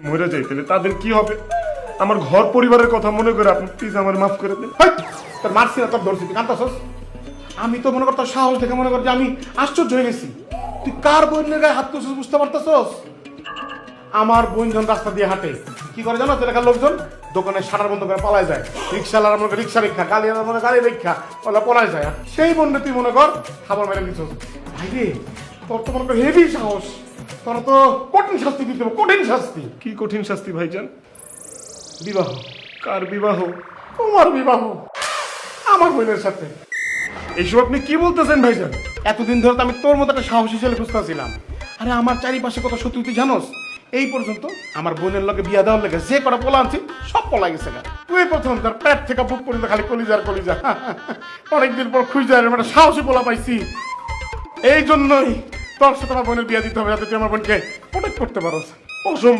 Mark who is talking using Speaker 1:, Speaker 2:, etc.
Speaker 1: মরে যাই তাহলে তাদের কি হবে? আমার ঘর পরিবারের কথা মনে করে আপনি প্লিজ আমার মাফ করে দেন।
Speaker 2: হাই! তোর মারছি না, তোর ধরছি, তুই কান্তাছস? আমি তো মনে কর তোর সাহস দেখে মনে কর যে আমি আশ্চর্য হয়ে গেছি। তুই কার বোনের গায়ে হাত তুলছিস বুঝতে পারতেছস? আমার বোন যখন রাস্তা দিয়ে হাঁটে কি করে জানো? এলাকার লোকজন দোকানে শাটার বন্ধ করে পালায় যায়, রিক্সাওয়ালারা মনে করে রিক্সা ভিক্ষা, গাড়িওয়ালা মনে গাড়ি ভিক্ষা, ওরা পলায় যায়। আর সেই বোনটা তুই মনে কর খাবার মেরে দিচ্ছস। ভাই রে, তোর তো মনে কর হেভি সাহস, তোর তো কঠিন শাস্তি দিতে হবে, কঠিন শাস্তি।
Speaker 1: কি কঠিন শাস্তি ভাইজান?
Speaker 2: বিবাহ,
Speaker 1: কার বিবাহ?
Speaker 2: তোমার বিবাহ আমার বোনের সাথে।
Speaker 1: এইসব আপনি কি বলতেছেন ভাইজান?
Speaker 2: এতদিন ধরে তো আমি তোর মতো একটা সাহসী ছেলে খুঁজতেছিলাম। আরে আমার চারিপাশে কত শত্রু তুই জানোস? এই পর্যন্ত আমার বোনের লগে বিয়া দেওয়ার লেগে যে কটা পোলা আনছি সব পলা গেছে গা। তুই প্রথম তার পেট থেকে বুক পর্যন্ত খালি কলিজার কলিজা। অনেকদিন পর খুঁজে একটা সাহসী পোলা পাইছি। এই জন্যই তোর সাথে আমার বোনের বিয়া দিতে হবে, যাতে তুই আমার বোনকে প্রোটেক্ট করতে পারোস।
Speaker 1: অসম্ভব।